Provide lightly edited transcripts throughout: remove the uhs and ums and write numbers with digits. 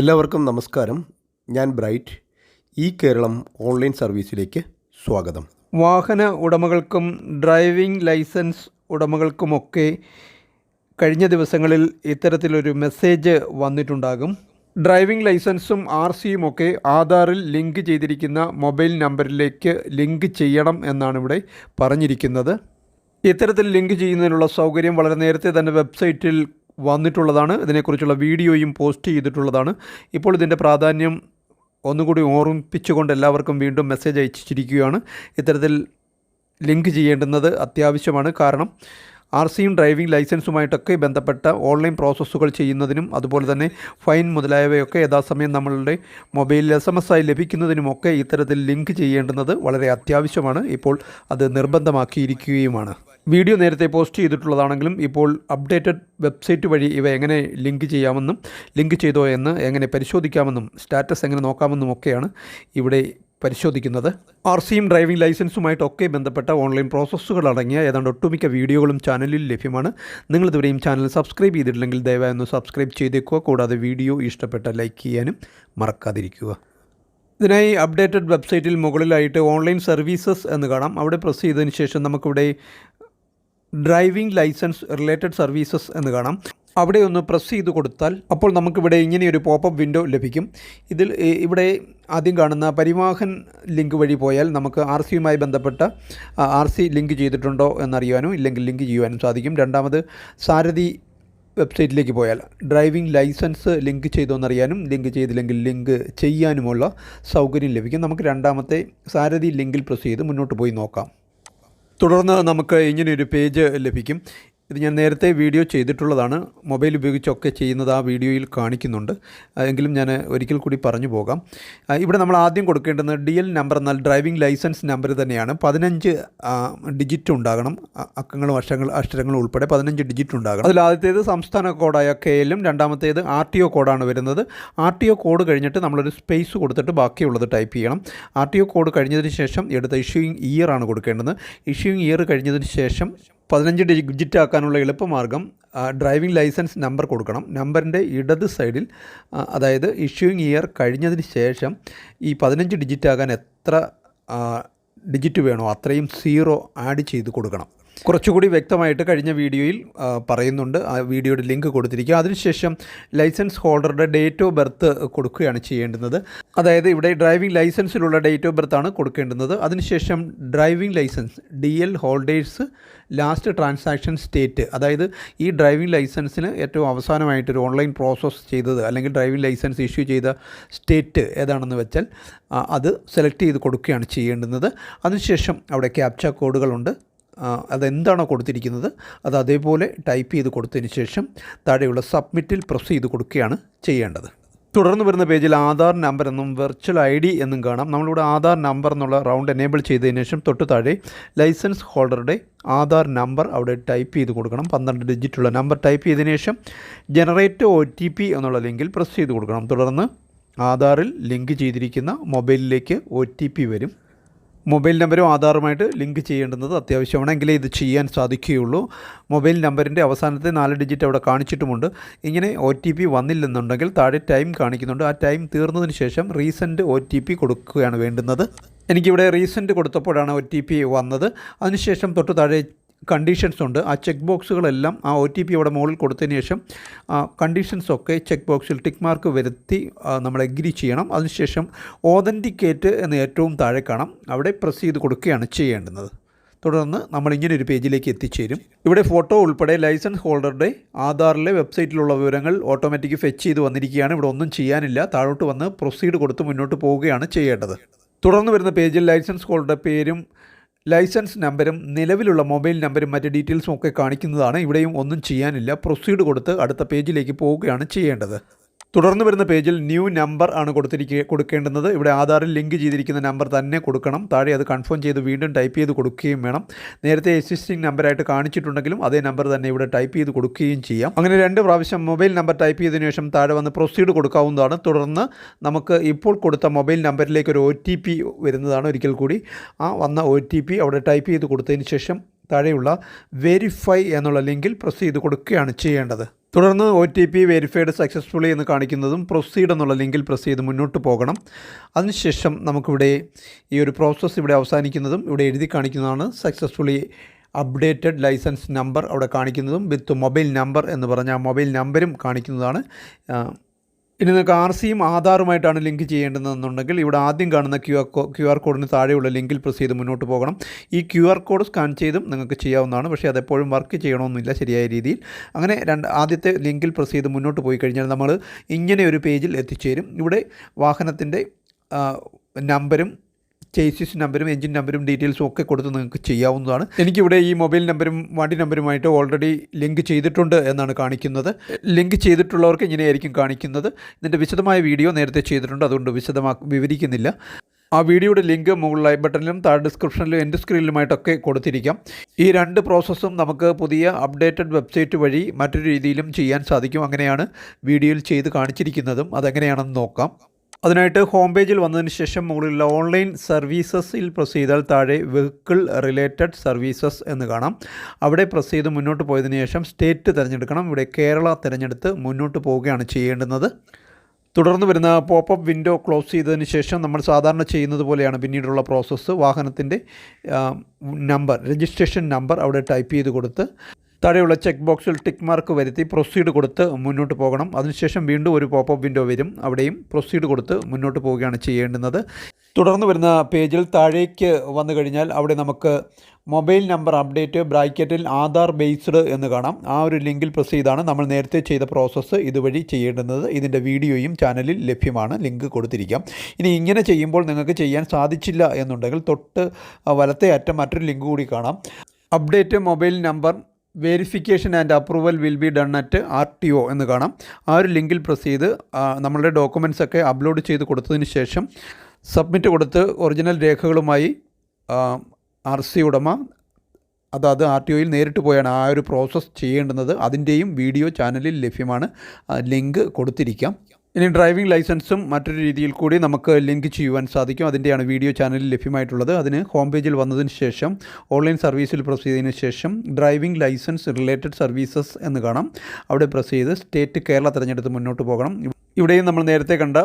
എല്ലാവർക്കും നമസ്കാരം. ഞാൻ ബ്രൈറ്റ്. ഈ കേരളം ഓൺലൈൻ സർവീസിലേക്ക് സ്വാഗതം. വാഹന ഉടമകൾക്കും ഡ്രൈവിംഗ് ലൈസൻസ് ഉടമകൾക്കുമൊക്കെ കഴിഞ്ഞ ദിവസങ്ങളിൽ ഇത്തരത്തിലൊരു മെസ്സേജ് വന്നിട്ടുണ്ടാകും. ഡ്രൈവിംഗ് ലൈസൻസും RCയും ഒക്കെ ആധാറിൽ ലിങ്ക് ചെയ്തിരിക്കുന്ന മൊബൈൽ നമ്പറിലേക്ക് ലിങ്ക് ചെയ്യണം എന്നാണ് ഇവിടെ പറഞ്ഞിരിക്കുന്നത്. ഇത്തരത്തിൽ ലിങ്ക് ചെയ്യുന്നതിനുള്ള സൗകര്യം വളരെ നേരത്തെ തന്നെ വെബ്സൈറ്റിൽ വന്നിട്ടുള്ളതാണ്. ഇതിനെക്കുറിച്ചുള്ള വീഡിയോയും പോസ്റ്റ് ചെയ്തിട്ടുള്ളതാണ്. ഇപ്പോൾ ഇതിൻ്റെ പ്രാധാന്യം ഒന്നുകൂടി ഓർമ്മിപ്പിച്ചുകൊണ്ട് എല്ലാവർക്കും വീണ്ടും മെസ്സേജ് അയച്ചിരിക്കുകയാണ്. ഇത്തരത്തിൽ ലിങ്ക് ചെയ്യേണ്ടുന്നത് അത്യാവശ്യമാണ്. കാരണം RCയും ഡ്രൈവിംഗ് ലൈസൻസുമായിട്ടൊക്കെ ബന്ധപ്പെട്ട ഓൺലൈൻ പ്രോസസ്സുകൾ ചെയ്യുന്നതിനും അതുപോലെ തന്നെ ഫൈൻ മുതലായവയൊക്കെ യഥാസമയം നമ്മളുടെ മൊബൈലിൽ SMS ആയി ലഭിക്കുന്നതിനുമൊക്കെ ഇത്തരത്തിൽ ലിങ്ക് ചെയ്യേണ്ടുന്നത് വളരെ അത്യാവശ്യമാണ്. ഇപ്പോൾ അത് നിർബന്ധമാക്കിയിരിക്കുകയുമാണ്. വീഡിയോ നേരത്തെ പോസ്റ്റ് ചെയ്തിട്ടുള്ളതാണെങ്കിലും ഇപ്പോൾ അപ്ഡേറ്റഡ് വെബ്സൈറ്റ് വഴി ഇവ എങ്ങനെ ലിങ്ക് ചെയ്യാമെന്നും ലിങ്ക് ചെയ്തോ എന്ന് എങ്ങനെ പരിശോധിക്കാമെന്നും സ്റ്റാറ്റസ് എങ്ങനെ നോക്കാമെന്നും ഒക്കെയാണ് ഇവിടെ പരിശോധിക്കുന്നത്. RCയും ഡ്രൈവിംഗ് ലൈസൻസുമായിട്ടൊക്കെ ബന്ധപ്പെട്ട ഓൺലൈൻ പ്രോസസ്സുകൾ അടങ്ങിയ ഏതാണ്ട് ഒട്ടുമിക്ക വീഡിയോകളും ചാനലിൽ ലഭ്യമാണ്. നിങ്ങളിതുവരെയും ചാനൽ സബ്സ്ക്രൈബ് ചെയ്തിട്ടില്ലെങ്കിൽ ദയവായി ഒന്ന് സബ്സ്ക്രൈബ് ചെയ്തേക്കുക. കൂടാതെ വീഡിയോ ഇഷ്ടപ്പെട്ട ലൈക്ക് ചെയ്യാനും മറക്കാതിരിക്കുക. ഇതിനായി അപ്ഡേറ്റഡ് വെബ്സൈറ്റിൽ മുകളിലായിട്ട് ഓൺലൈൻ സർവീസസ് എന്ന് കാണാം. അവിടെ പ്രസ് ചെയ്തതിന് ശേഷം നമുക്കിവിടെ ഡ്രൈവിംഗ് ലൈസൻസ് റിലേറ്റഡ് സർവീസസ് എന്ന് കാണാം. അവിടെ ഒന്ന് പ്രസ് ചെയ്ത് കൊടുത്താൽ അപ്പോൾ നമുക്കിവിടെ ഇങ്ങനെയൊരു പോപ്പപ്പ് വിൻഡോ ലഭിക്കും. ഇവിടെ ആദ്യം കാണുന്ന പരിവാഹൻ ലിങ്ക് വഴി പോയാൽ നമുക്ക് RCയുമായി ബന്ധപ്പെട്ട RC ലിങ്ക് ചെയ്തിട്ടുണ്ടോ എന്നറിയാനും ഇല്ലെങ്കിൽ ലിങ്ക് ചെയ്യുവാനും സാധിക്കും. രണ്ടാമത് സാരഥി വെബ്സൈറ്റിലേക്ക് പോയാൽ ഡ്രൈവിംഗ് ലൈസൻസ് ലിങ്ക് ചെയ്തോന്നറിയാനും ലിങ്ക് ചെയ്തില്ലെങ്കിൽ ലിങ്ക് ചെയ്യാനുമുള്ള സൗകര്യം ലഭിക്കും. നമുക്ക് രണ്ടാമത്തെ സാരഥി ലിങ്കിൽ പ്രസ് ചെയ്ത് മുന്നോട്ട് പോയി നോക്കാം. തുടർന്ന് നമുക്ക് ഇങ്ങനെയൊരു പേജ് ലഭിക്കും. ഇത് ഞാൻ നേരത്തെ വീഡിയോ ചെയ്തിട്ടുള്ളതാണ്. മൊബൈൽ ഉപയോഗിച്ചൊക്കെ ചെയ്യുന്നത് ആ വീഡിയോയിൽ കാണിക്കുന്നുണ്ട്. എങ്കിലും ഞാൻ ഒരിക്കൽ കൂടി പറഞ്ഞു പോകാം. ഇവിടെ നമ്മൾ ആദ്യം കൊടുക്കേണ്ടുന്നത് DL നമ്പർ എന്നാൽ ഡ്രൈവിംഗ് ലൈസൻസ് നമ്പർ തന്നെയാണ്. 15 ഡിജിറ്റ് ഉണ്ടാകണം. അക്കങ്ങളും അക്ഷരങ്ങളും ഉൾപ്പെടെ 15 ഡിജിറ്റ് ഉണ്ടാകണം. അതിൽ ആദ്യത്തേത് സംസ്ഥാന കോഡായ KLഉം രണ്ടാമത്തേത് RTO കോഡാണ് വരുന്നത്. RTO കോഡ് കഴിഞ്ഞിട്ട് നമ്മളൊരു സ്പേസ് കൊടുത്തിട്ട് ബാക്കിയുള്ളത് ടൈപ്പ് ചെയ്യണം. RTO കോഡ് കഴിഞ്ഞതിന് ശേഷം എടുത്ത ഇഷ്യൂയിങ് ഇയർ ആണ് കൊടുക്കേണ്ടത്. ഇഷ്യൂയിങ് ഇയർ കഴിഞ്ഞതിന് ശേഷം 15 ഡിജിറ്റ് ആക്കാനുള്ള എളുപ്പമാർഗ്ഗം ഡ്രൈവിംഗ് ലൈസൻസ് നമ്പർ കൊടുക്കണം. നമ്പറിൻ്റെ ഇടത് സൈഡിൽ അതായത് ഇഷ്യൂയിങ് ഇയർ കഴിഞ്ഞതിന് ശേഷം ഈ 15 ഡിജിറ്റ് ആകാൻ എത്ര ഡിജിറ്റ് വേണോ അത്രയും 0 ആഡ് ചെയ്ത് കൊടുക്കണം. കുറച്ചുകൂടി വ്യക്തമായിട്ട് കഴിഞ്ഞ വീഡിയോയിൽ പറയുന്നുണ്ട്. ആ വീഡിയോയുടെ ലിങ്ക് കൊടുത്തിരിക്കുക. അതിനുശേഷം ലൈസൻസ് ഹോൾഡറുടെ ഡേറ്റ് ഓഫ് ബർത്ത് കൊടുക്കുകയാണ് ചെയ്യേണ്ടുന്നത്. അതായത് ഇവിടെ ഡ്രൈവിംഗ് ലൈസൻസിലുള്ള ഡേറ്റ് ഓഫ് ബർത്ത് ആണ് കൊടുക്കേണ്ടുന്നത്. അതിനുശേഷം driving licence DL holders last transaction state, അതായത് ഈ ഡ്രൈവിംഗ് ലൈസൻസിന് ഏറ്റവും അവസാനമായിട്ടൊരു ഓൺലൈൻ പ്രോസസ്സ് ചെയ്തത് അല്ലെങ്കിൽ ഡ്രൈവിംഗ് ലൈസൻസ് ഇഷ്യൂ ചെയ്ത സ്റ്റേറ്റ് ഏതാണെന്ന് വെച്ചാൽ അത് സെലക്ട് ചെയ്ത് കൊടുക്കുകയാണ് ചെയ്യേണ്ടുന്നത്. അതിനുശേഷം അവിടെ ക്യാപ്ച കോഡുകളുണ്ട്. അതെന്താണോ കൊടുത്തിരിക്കുന്നത് അത് അതേപോലെ ടൈപ്പ് ചെയ്ത് കൊടുത്തതിന് ശേഷം താഴെയുള്ള സബ്മിറ്റിൽ പ്രസ് ചെയ്ത് കൊടുക്കുകയാണ് ചെയ്യേണ്ടത്. തുടർന്ന് വരുന്ന പേജിൽ ആധാർ നമ്പർ എന്നും വെർച്വൽ ID എന്നും കാണാം. നമ്മളിവിടെ ആധാർ നമ്പർ എന്നുള്ള റൗണ്ട് എനേബിൾ ചെയ്തതിന് ശേഷം തൊട്ട് താഴെ ലൈസൻസ് ഹോൾഡറുടെ ആധാർ നമ്പർ അവിടെ ടൈപ്പ് ചെയ്ത് കൊടുക്കണം. 12 ഡിജിറ്റുള്ള നമ്പർ ടൈപ്പ് ചെയ്തതിന് ശേഷം ജനറേറ്റ് OTP എന്നുള്ള ലിങ്കിൽ പ്രസ് ചെയ്ത് കൊടുക്കണം. തുടർന്ന് ആധാറിൽ ലിങ്ക് ചെയ്തിരിക്കുന്ന മൊബൈലിലേക്ക് OTP വരും. മൊബൈൽ നമ്പരും ആധാറുമായിട്ട് ലിങ്ക് ചെയ്യേണ്ടുന്നത് അത്യാവശ്യമാണ്. എങ്കിലേ ഇത് ചെയ്യാൻ സാധിക്കുകയുള്ളൂ. മൊബൈൽ നമ്പറിൻ്റെ അവസാനത്തെ 4 ഡിജിറ്റ് അവിടെ കാണിച്ചിട്ടുമുണ്ട്. ഇങ്ങനെ OTP വന്നില്ലെന്നുണ്ടെങ്കിൽ താഴെ ടൈം കാണിക്കുന്നുണ്ട്. ആ ടൈം തീർന്നതിന് ശേഷം റീസെൻറ്റ് OTP കൊടുക്കുകയാണ് വേണ്ടുന്നത്. എനിക്കിവിടെ റീസെൻറ്റ് കൊടുത്തപ്പോഴാണ് OTP വന്നത്. അതിനുശേഷം തൊട്ട് താഴെ കണ്ടീഷൻസ് ഉണ്ട്. ആ ചെക്ക് ബോക്സുകളെല്ലാം ആ OTP അവിടെ മുകളിൽ കൊടുത്തതിന് ശേഷം കണ്ടീഷൻസൊക്കെ ചെക്ക് ബോക്സിൽ ടിക്ക് മാർക്ക് വരുത്തി നമ്മൾ എഗ്രി ചെയ്യണം. അതിനുശേഷം ഓതൻറ്റിക്കേറ്റ് എന്ന് ഏറ്റവും താഴെ കാണാം. അവിടെ പ്രസ് ചെയ്ത് കൊടുക്കുകയാണ് ചെയ്യേണ്ടുന്നത്. തുടർന്ന് നമ്മളിങ്ങനെ ഒരു പേജിലേക്ക് എത്തിച്ചേരും. ഇവിടെ ഫോട്ടോ ഉൾപ്പെടെ ലൈസൻസ് ഹോൾഡറുടെ ആധാറിലെ വെബ്സൈറ്റിലുള്ള വിവരങ്ങൾ ഓട്ടോമാറ്റിക് ഫെച്ച് ചെയ്ത് വന്നിരിക്കുകയാണ്. ഇവിടെ ഒന്നും ചെയ്യാനില്ല. താഴോട്ട് വന്ന് പ്രൊസീഡ് കൊടുത്ത് മുന്നോട്ട് പോവുകയാണ് ചെയ്യേണ്ടത്. തുടർന്ന് വരുന്ന പേജിൽ ലൈസൻസ് ഹോൾഡറുടെ പേരും ലൈസൻസ് നമ്പരും നിലവിലുള്ള മൊബൈൽ നമ്പരും മറ്റ് ഡീറ്റെയിൽസും ഒക്കെ കാണിക്കുന്നതാണ്. ഇവിടെയും ഒന്നും ചെയ്യാനില്ല. പ്രൊസീഡ് കൊടുത്ത് അടുത്ത പേജിലേക്ക് പോവുകയാണ് ചെയ്യേണ്ടത്. തുടർന്ന് വരുന്ന പേജിൽ ന്യൂ നമ്പർ ആണ് കൊടുക്കേണ്ടുന്നത്. ഇവിടെ ആധാറിൽ ലിങ്ക് ചെയ്തിരിക്കുന്ന നമ്പർ തന്നെ കൊടുക്കണം. താഴെ അത് കൺഫേം ചെയ്ത് വീണ്ടും ടൈപ്പ് ചെയ്ത് കൊടുക്കുകയും വേണം. നേരത്തെ എക്സിസ്റ്റിംഗ് നമ്പറായിട്ട് കാണിച്ചിട്ടുണ്ടെങ്കിലും അതേ നമ്പർ തന്നെ ഇവിടെ ടൈപ്പ് ചെയ്ത് കൊടുക്കുകയും ചെയ്യാം. അങ്ങനെ 2 പ്രാവശ്യം മൊബൈൽ നമ്പർ ടൈപ്പ് ചെയ്തതിനു ശേഷം താഴെ വന്ന് പ്രൊസീഡ് കൊടുക്കാവുന്നതാണ്. തുടർന്ന് നമുക്ക് ഇപ്പോൾ കൊടുത്ത മൊബൈൽ നമ്പറിലേക്ക് ഒരു OTP വരുന്നതാണ്. ഒരിക്കൽ കൂടി ആ വന്ന OTP അവിടെ ടൈപ്പ് ചെയ്ത് കൊടുത്തതിന് ശേഷം താഴെയുള്ള വെരിഫൈ എന്നുള്ള ലിങ്കിൽ പ്രസ് ചെയ്ത് കൊടുക്കുകയാണ് ചെയ്യേണ്ടത്. തുടർന്ന് OTP വെരിഫൈഡ് സക്സസ്ഫുള്ളി എന്ന് കാണിക്കുന്നതും പ്രൊസീഡ് എന്നുള്ള ലിങ്കിൽ പ്രസ് ചെയ്ത് മുന്നോട്ട് പോകണം. അതിനുശേഷം നമുക്കിവിടെ ഈ ഒരു പ്രോസസ്സ് ഇവിടെ അവസാനിക്കുന്നതും ഇവിടെ എഴുതി കാണിക്കുന്നതാണ് സക്സസ്ഫുള്ളി അപ്ഡേറ്റഡ് ലൈസൻസ് നമ്പർ അവിടെ കാണിക്കുന്നതും വിത്ത് മൊബൈൽ നമ്പർ എന്ന് പറഞ്ഞ ആ മൊബൈൽ നമ്പരും കാണിക്കുന്നതാണ്. ഇനി നിങ്ങൾക്ക് RCയും ആധാറുമായിട്ടാണ് ലിങ്ക് ചെയ്യേണ്ടതെന്നുണ്ടെങ്കിൽ ഇവിടെ ആദ്യം കാണുന്ന QR കോഡിന് താഴെയുള്ള ലിങ്കിൽ പ്രസ് ചെയ്ത് മുന്നോട്ട് പോകണം. ഈ QR കോഡ് സ്കാൻ ചെയ്തും നിങ്ങൾക്ക് ചെയ്യാവുന്നതാണ്. പക്ഷേ അതെപ്പോഴും വർക്ക് ചെയ്യണമെന്നില്ല ശരിയായ രീതിയിൽ. അങ്ങനെ ആദ്യത്തെ ലിങ്കിൽ പ്രസ് ചെയ്ത് മുന്നോട്ട് പോയി കഴിഞ്ഞാൽ നമ്മൾ ഇങ്ങനെ ഒരു പേജിൽ എത്തിച്ചേരും. ഇവിടെ വാഹനത്തിൻ്റെ നമ്പരും ചേസിസ് നമ്പരും എൻജിൻ നമ്പരും ഡീറ്റെയിൽസും ഒക്കെ കൊടുത്ത് നിങ്ങൾക്ക് ചെയ്യാവുന്നതാണ്. എനിക്കിവിടെ ഈ മൊബൈൽ നമ്പരും വണ്ടി നമ്പരുമായിട്ട് ഓൾറെഡി ലിങ്ക് ചെയ്തിട്ടുണ്ട് എന്നാണ് കാണിക്കുന്നത്. ലിങ്ക് ചെയ്തിട്ടുള്ളവർക്ക് ഇങ്ങനെയായിരിക്കും കാണിക്കുന്നത്. ഇതിൻ്റെ വിശദമായ വീഡിയോ നേരത്തെ ചെയ്തിട്ടുണ്ട്, അതുകൊണ്ട് വിവരിക്കുന്നില്ല. ആ വീഡിയോയുടെ ലിങ്ക് മുകളിൽ ഐ ബട്ടണിലും താഴെ ഡിസ്ക്രിപ്ഷനിലും എൻ്റെ സ്ക്രീനിലുമായിട്ടൊക്കെ കൊടുത്തിരിക്കാം. ഈ രണ്ട് പ്രോസസ്സും നമുക്ക് പുതിയ അപ്ഡേറ്റഡ് വെബ്സൈറ്റ് വഴി മറ്റൊരു രീതിയിലും ചെയ്യാൻ സാധിക്കും. അങ്ങനെയാണ് വീഡിയോയിൽ ചെയ്ത് കാണിച്ചിരിക്കുന്നതും. അതെങ്ങനെയാണെന്ന് നോക്കാം. അതിനായിട്ട് ഹോം പേജിൽ വന്നതിന് ശേഷം മുകളിലുള്ള ഓൺലൈൻ സർവീസസിൽ പ്രസ് ചെയ്താൽ താഴെ വെഹിക്കിൾ റിലേറ്റഡ് സർവീസസ് എന്ന് കാണാം. അവിടെ പ്രസ് ചെയ്ത് മുന്നോട്ട് പോയതിനു ശേഷം സ്റ്റേറ്റ് തിരഞ്ഞെടുക്കണം. ഇവിടെ കേരള തിരഞ്ഞെടുത്ത് മുന്നോട്ട് പോവുകയാണ് ചെയ്യേണ്ടുന്നത്. തുടർന്ന് വരുന്ന പോപ്പപ്പ് വിൻഡോ ക്ലോസ് ചെയ്തതിന് ശേഷം നമ്മൾ സാധാരണ ചെയ്യുന്നത് പോലെയാണ് പിന്നീടുള്ള പ്രോസസ്സ്. വാഹനത്തിൻ്റെ നമ്പർ, രജിസ്ട്രേഷൻ നമ്പർ അവിടെ ടൈപ്പ് ചെയ്ത് കൊടുത്ത് താഴെയുള്ള ചെക്ക് ബോക്സിൽ ടിക്ക് മാർക്ക് വരുത്തി പ്രൊസീഡ് കൊടുത്ത് മുന്നോട്ട് പോകണം. അതിനുശേഷം വീണ്ടും ഒരു പോപ്പപ്പ് വിൻഡോ വരും. അവിടെയും പ്രൊസീഡ് കൊടുത്ത് മുന്നോട്ട് പോവുകയാണ് ചെയ്യേണ്ടുന്നത്. തുടർന്ന് വരുന്ന പേജിൽ താഴേക്ക് വന്നു കഴിഞ്ഞാൽ അവിടെ നമുക്ക് മൊബൈൽ നമ്പർ അപ്ഡേറ്റ് ബ്രാക്കറ്റിൽ ആധാർ ബേസ്ഡ് എന്ന് കാണാം. ആ ഒരു ലിങ്കിൽ പ്രസ് ചെയ്താണ് നമ്മൾ നേരത്തെ ചെയ്ത പ്രോസസ്സ് ഇതുവഴി ചെയ്യേണ്ടുന്നത്. ഇതിൻ്റെ വീഡിയോയും ചാനലിൽ ലഭ്യമാണ്, ലിങ്ക് കൊടുത്തിരിക്കാം. ഇനി ഇങ്ങനെ ചെയ്യുമ്പോൾ നിങ്ങൾക്ക് ചെയ്യാൻ സാധിച്ചില്ല എന്നുണ്ടെങ്കിൽ തൊട്ട് വലത്തെ അറ്റം മറ്റൊരു ലിങ്ക് കൂടി കാണാം. Update mobile number verification and approval will be done at RTO എന്ന് കാണാം. ആ ഒരു ലിങ്കിൽ പ്രസ് ചെയ്ത് നമ്മളുടെ ഡോക്യുമെൻറ്റ്സൊക്കെ അപ്ലോഡ് ചെയ്ത് കൊടുത്തതിന് ശേഷം സബ്മിറ്റ് കൊടുത്ത് ഒറിജിനൽ രേഖകളുമായി RC ഉടമ അതായത് RTOയിൽ നേരിട്ട് പോയാണ് ആ ഒരു പ്രോസസ്സ് ചെയ്യേണ്ടുന്നത്. അതിൻ്റെയും വീഡിയോ ചാനലിൽ ലഭ്യമാണ്, ലിങ്ക് കൊടുത്തിരിക്കാം. ഇനി ഡ്രൈവിംഗ് ലൈസൻസും മറ്റൊരു രീതിയിൽ കൂടി നമുക്ക് ലിങ്ക് ചെയ്യുവാൻ സാധിക്കും. അതിൻ്റെയാണ് വീഡിയോ ചാനലിൽ ലഭ്യമായിട്ടുള്ളത്. അതിന് ഹോം പേജിൽ വന്നതിന് ശേഷം ഓൺലൈൻ സർവീസിൽ പ്രസ് ചെയ്തതിന് ശേഷം ഡ്രൈവിംഗ് ലൈസൻസ് റിലേറ്റഡ് സർവീസസ് എന്ന് കാണാം. അവിടെ പ്രസ് ചെയ്ത് സ്റ്റേറ്റ് കേരള തിരഞ്ഞെടുത്ത് മുന്നോട്ട് പോകണം. ഇവിടെയും നമ്മൾ നേരത്തെ കണ്ട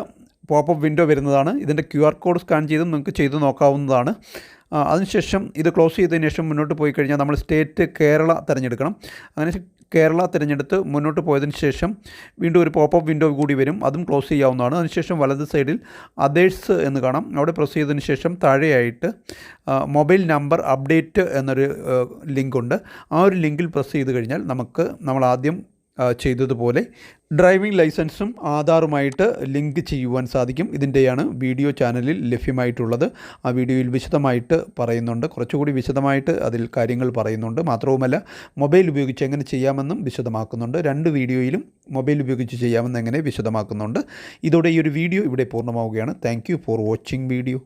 പോപ്പപ്പ് വിൻഡോ വരുന്നതാണ്. ഇതിൻ്റെ QR കോഡ് സ്കാൻ ചെയ്തും നിങ്ങൾക്ക് ചെയ്ത് നോക്കാവുന്നതാണ്. അതിനുശേഷം ഇത് ക്ലോസ് ചെയ്തതിന് ശേഷം മുന്നോട്ട് പോയി കഴിഞ്ഞാൽ നമ്മൾ സ്റ്റേറ്റ് കേരള തിരഞ്ഞെടുക്കണം. അങ്ങനെ കേരള തിരഞ്ഞെടുത്ത് മുന്നോട്ട് പോയതിന് ശേഷം വീണ്ടും ഒരു പോപ്പപ്പ് വിൻഡോ കൂടി വരും. അതും ക്ലോസ് ചെയ്യാവുന്നതാണ്. അതിനുശേഷം വലത് സൈഡിൽ അതേഴ്സ് എന്ന് കാണാം. അവിടെ പ്രസ് ചെയ്തതിന് ശേഷം താഴെയായിട്ട് മൊബൈൽ നമ്പർ അപ്ഡേറ്റ് എന്നൊരു ലിങ്കുണ്ട്. ആ ഒരു ലിങ്കിൽ പ്രസ് ചെയ്ത് കഴിഞ്ഞാൽ നമ്മൾ ആദ്യം ചെയ്തതുപോലെ ഡ്രൈവിംഗ് ലൈസൻസും ആധാറുമായിട്ട് ലിങ്ക് ചെയ്യുവാൻ സാധിക്കും. ഇതിൻ്റെയാണ് വീഡിയോ ചാനലിൽ ലഭ്യമായിട്ടുള്ളത്. ആ വീഡിയോയിൽ വിശദമായിട്ട് പറയുന്നുണ്ട്, കുറച്ചുകൂടി വിശദമായിട്ട് അതിൽ കാര്യങ്ങൾ പറയുന്നുണ്ട്. മാത്രവുമല്ല മൊബൈൽ ഉപയോഗിച്ച് എങ്ങനെ ചെയ്യാമെന്നും വിശദമാക്കുന്നുണ്ട്. രണ്ട് വീഡിയോയിലും മൊബൈൽ ഉപയോഗിച്ച് ചെയ്യാമെന്ന് എങ്ങനെ വിശദമാക്കുന്നുണ്ട്. ഇതോടെ ഈ ഒരു വീഡിയോ ഇവിടെ പൂർണ്ണമാവുകയാണ്. Thank you for watching video.